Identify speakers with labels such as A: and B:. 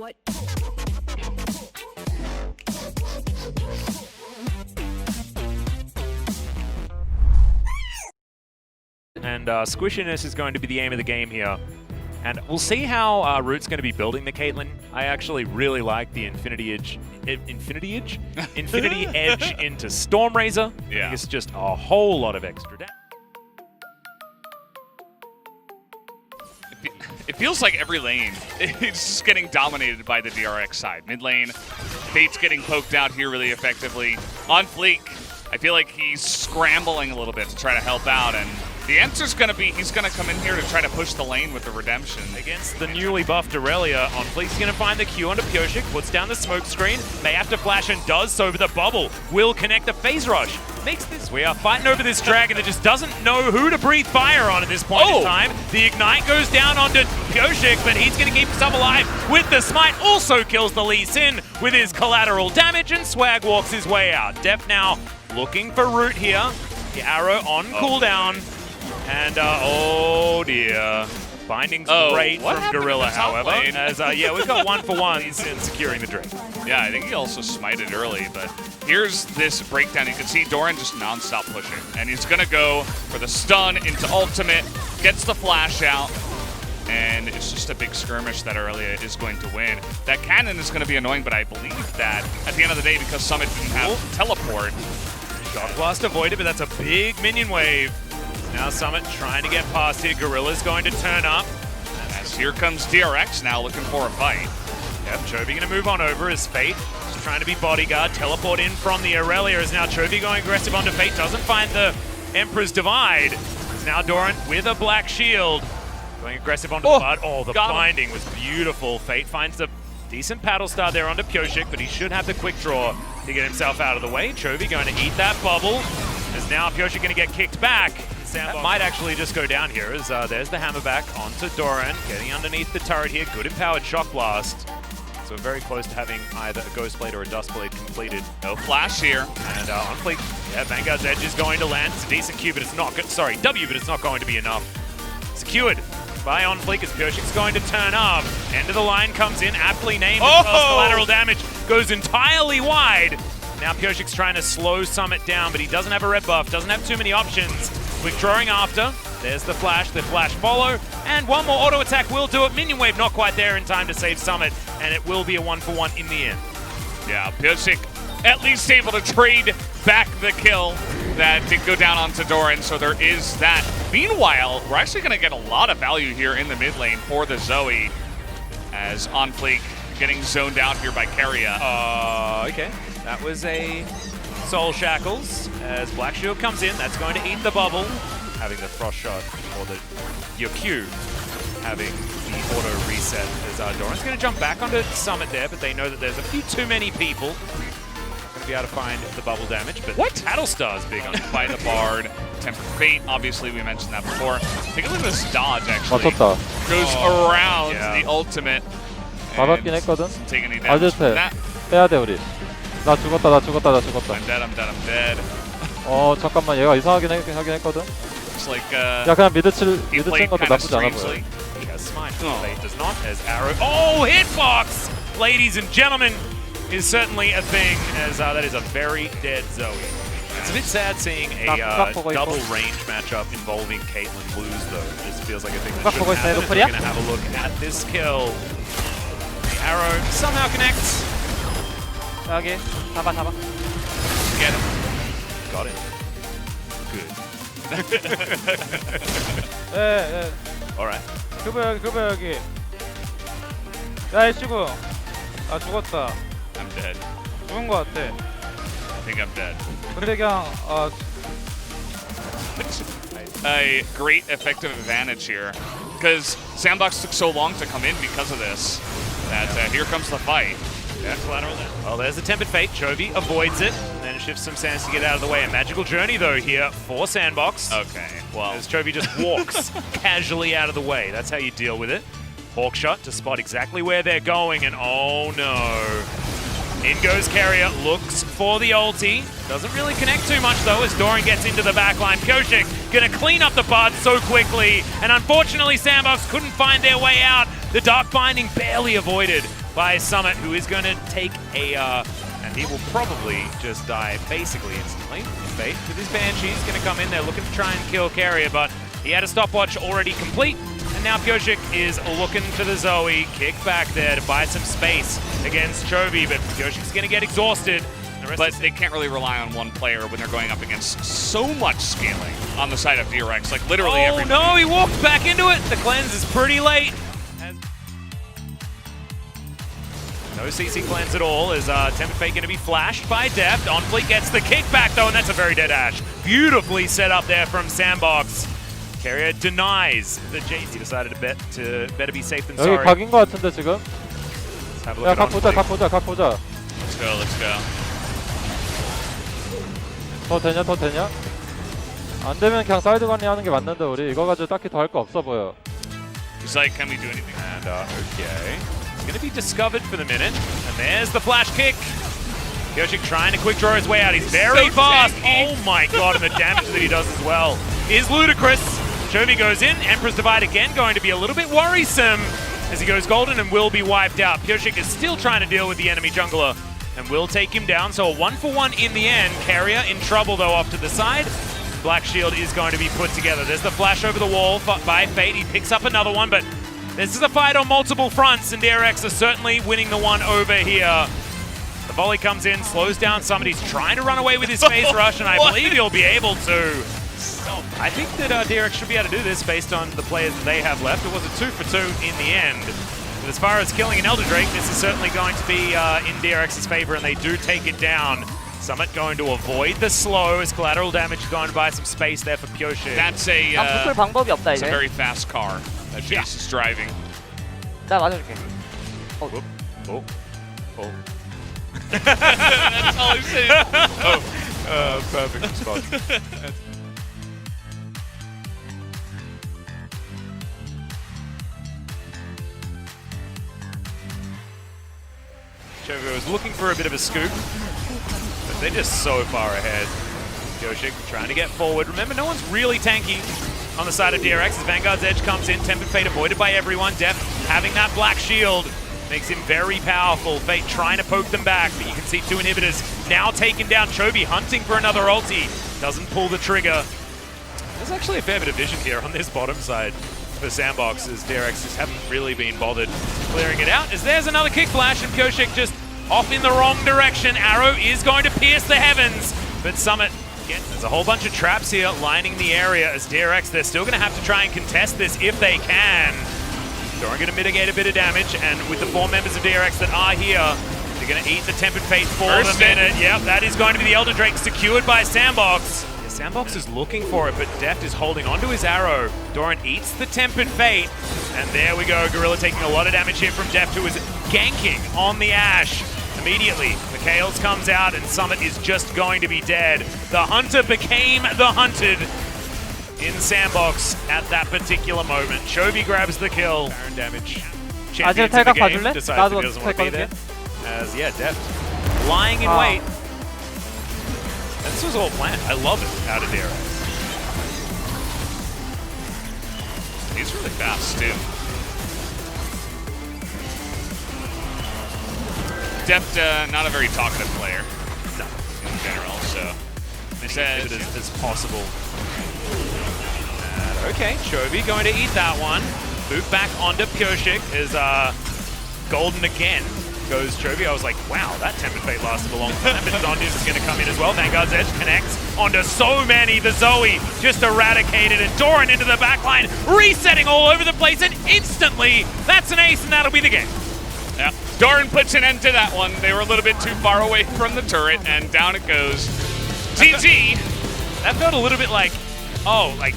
A: What?
B: And squishiness is going to be the aim of the game here. And we'll see how Root's going to be building the Caitlyn. I actually really like the Infinity Edge into Storm Razor.
C: Yeah.
B: It's just a whole lot of extra damage.
C: It feels like every lane is just getting dominated by the DRX side. Mid lane, Fate's getting poked out here really effectively. On Fleek, I feel like he's scrambling a little bit to try to help out, and the answer's going to be he's going to come in here to try to push the lane with the redemption.
B: Against the newly buffed Aurelia, on Fleek's going to find the Q onto Pyosik, puts down the smoke screen, may have to flash and does so, but the bubble will connect the phase rush. Makes this. We are fighting over this dragon that just doesn't know who to breathe fire on at this point in time. The ignite goes down onto Pyosik, but he's going to keep himself alive with the smite. Also kills the Lee Sin with his collateral damage, and Swag walks his way out. Deft now looking for Root here. The arrow on cooldown. And, oh dear. Binding's great from Gorilla, however. As, yeah, we've got 1-for-1s in securing the Drake.
C: Yeah, I think he also smited early, but here's this breakdown. You can see Doran just non-stop pushing, and he's going to go for the stun into ultimate, gets the flash out, and it's just a big skirmish that Aurelia is going to win. That cannon is going to be annoying, but I believe that at the end of the day, because Summit didn't have teleport.
B: Shock Blast avoided, but that's a big minion wave. Now Summit trying to get past here. Gorilla's going to turn up.
C: As here comes DRX now looking for a fight.
B: Yep, Chovy going to move on over as Fate just trying to be bodyguard. Teleport in from the Aurelia is now Chovy going aggressive onto Fate. Doesn't find the Emperor's Divide. It's now Doran with a black shield. Going aggressive onto the Bud. Oh, the binding was beautiful. Fate finds the decent paddle star there onto Pyosik, but he should have the quick draw to get himself out of the way. Chovy going to eat that bubble. As now Pyosik going to get kicked back. That might actually just go down here as there's the hammerback onto Doran, getting underneath the turret here. Good empowered shock blast. So very close to having either a Ghost Blade or a Dust Blade completed.
C: No flash here.
B: And on Fleek, yeah, Vanguard's Edge is going to land. It's a decent Q, but it's not good. Sorry, W, but it's not going to be enough. Secured by on Fleek as Pyosik's going to turn up. End of the line comes in, aptly named. Collateral damage goes entirely wide. Now Pyosik's trying to slow Summit down, but he doesn't have a red buff, doesn't have too many options. Quick drawing after. There's the flash follow, and one more auto attack will do it. Minion wave not quite there in time to save Summit, and it will be a 1-for-1 in the end.
C: Yeah, Pyosik at least able to trade back the kill that did go down onto Doran, so there is that. Meanwhile, we're actually going to get a lot of value here in the mid lane for the Zoe, as on Fleek getting zoned out here by Keria.
B: Okay, that was a Soul Shackles as Black Shield comes in. That's going to eat the bubble. Having the Frost Shot, or your Q, having the auto reset as Doran's going to jump back onto Summit there, but they know that there's a few too many people. Going to be able to find the bubble damage, but
C: what?
B: Battlestar's big on
C: by the Bard. Tempered Fate, obviously we mentioned that before. Take a look at this dodge actually. Goes around the ultimate.
D: 받았긴 했거든.
C: Taking any damage from that.
D: 빼야 돼 우리. 나 죽었다.
C: I'm dead.
D: 잠깐만 얘가 이상하긴 하긴 했거든.
C: Looks like
D: 야 그냥 미드 친 것도 나쁘지 않아 보여.
B: He has smite. Fate does not as arrow. Oh, hitbox! Ladies and gentlemen, is certainly a thing as that is a very dead Zoe. It's a bit sad seeing a double range matchup involving Caitlyn lose though. It just feels like a thing that shouldn't happen. We're going to have a look at this kill. The arrow somehow connects.
D: 여기 잡아.
C: Get him.
B: Got it. Good.
D: 예.
B: Alright.
D: 그거 여기. 야 이씨구. 아 죽었다.
C: I'm dead.
D: 죽은 거 같아.
C: I think I'm dead.
D: 근데 그냥
C: A great effective advantage here because Sandbox took so long to come in because of this that here comes the fight.
B: Yeah, collateral there. Well, there's the Tempered Fate. Chovy avoids it, and then shifts some sands to get out of the way. A magical journey, though, here for Sandbox.
C: Okay, well.
B: As Chovy just walks casually out of the way. That's how you deal with it. Hawk shot to spot exactly where they're going, and oh no. In goes Keria, looks for the ulti. Doesn't really connect too much, though, as Doran gets into the backline. Pyosik gonna clean up the Bard so quickly, and unfortunately, Sandbox couldn't find their way out. The Dark Binding barely avoided by Summit, who is going to take a, and he will probably just die basically instantly in Fate. With his Banshee, he's going to come in there looking to try and kill Carrier, but he had a stopwatch already complete. And now Pyosik is looking for the Zoe. Kick back there to buy some space against Chovy, but Pyosik's going to get exhausted.
C: But they can't really rely on one player when they're going up against so much scaling on the side of DRX. Like literally every.
B: Oh no, he walked back into it. The cleanse is pretty late. No CC cleanse at all. Is Tempered Fate going to be flashed by Deft? On Fleet gets the kickback though, and that's a very dead Ash. Beautifully set up there from Sandbox. Carrier denies the JC. Decided to better be safe than
D: 여기
B: sorry.
D: 각인 것 같은데 지금.
B: Let's have a look
D: 야,
B: at
D: 각
B: On
D: 보자,
B: Fleet.
D: 각 보자, 각 보자.
C: Let's go, let's go.
D: 더 되냐, 더 되냐? 안 되면 그냥 사이드 관리하는 게 맞는데 우리 이거 가지고 딱히 더 할 거 없어 보여.
C: He's like, can we do anything?
B: And okay. Going to be discovered for the minute. And there's the flash kick. Pyosik trying to quick draw his way out. He's very
C: So
B: fast.
C: tanky.
B: Oh my god, and the damage that he does as well is ludicrous. Chovy goes in. Emperor's Divide again going to be a little bit worrisome as he goes golden and will be wiped out. Pyosik is still trying to deal with the enemy jungler and will take him down. So a 1-for-1 in the end. Carrier in trouble though off to the side. Black Shield is going to be put together. There's the flash over the wall by Fate. He picks up another one, but this is a fight on multiple fronts, and DRX are certainly winning the one over here. The volley comes in, slows down somebody. He's trying to run away with his phase rush, and I believe he'll be able to. I think that DRX should be able to do this based on the players that they have left. It was a 2-for-2 in the end. But as far as killing an Elder Drake, this is certainly going to be in DRX's favor, and they do take it down. Summit going to avoid the slow as collateral damage going to buy some space there for Pyosik.
C: That's
A: 붙을 방법이 없다
C: it's a
A: 이제.
C: very fast car that Jace is driving.
A: 나 맞아줄게.
B: Oh. Oh.
C: That's all I'm saying. Oh,
B: perfect response. Chovy was looking for a bit of a scoop, but they're just so far ahead. Pyosik trying to get forward. Remember, no one's really tanky on the side of DRX as Vanguard's Edge comes in. Tempered Fate avoided by everyone. Deft having that black shield makes him very powerful. Fate trying to poke them back, but you can see two inhibitors now taken down. Chovy hunting for another ulti. Doesn't pull the trigger. There's actually a fair bit of vision here on this bottom side for Sandbox as DRX just haven't really been bothered clearing it out. As there's another kick flash and Pyosik just off in the wrong direction. Arrow is going to pierce the heavens, but Summit, again, there's a whole bunch of traps here lining the area as DRX, they're still going to have to try and contest this if they can. Doran going to mitigate a bit of damage, and with the 4 members of DRX that are here, they're going to eat the Tempered Fate for the minute. Yep, that is going to be the Elder Drake secured by Sandbox. Yeah, Sandbox is looking for it, but Deft is holding onto his arrow. Doran eats the Tempered Fate, and there we go. Gorilla taking a lot of damage here from Deft, who is ganking on the Ashe. Immediately, Mikhails comes out, and Summit is just going to be dead. The Hunter became the hunted in Sandbox at that particular moment. Chovy grabs the kill. Baron damage. Champions in the
D: 탈각
B: game
D: 봐줄래?
B: decides
D: 나도
B: that he doesn't want to be
D: 탈각
B: there. As, yeah, Deft lying in wait. And this was all planned. I love it out of DRX.
C: He's really fast too. Deft, not a very talkative player.
B: No.
C: In general, so they said
B: as possible. Okay, Chovy going to eat that one. Boot back onto Pyosik is golden again. Goes Chovy. I was like, wow, that Tempered Fate lasted a long time. But Zondius is going to come in as well. Vanguard's Edge connects onto so many. The Zoe just eradicated, and Doran into the backline, resetting all over the place, and instantly that's an ace, and that'll be the game.
C: yeah. Doran puts an end to that one. They were a little bit too far away from the turret, and down it goes. GG.
B: That felt a little bit like, oh, like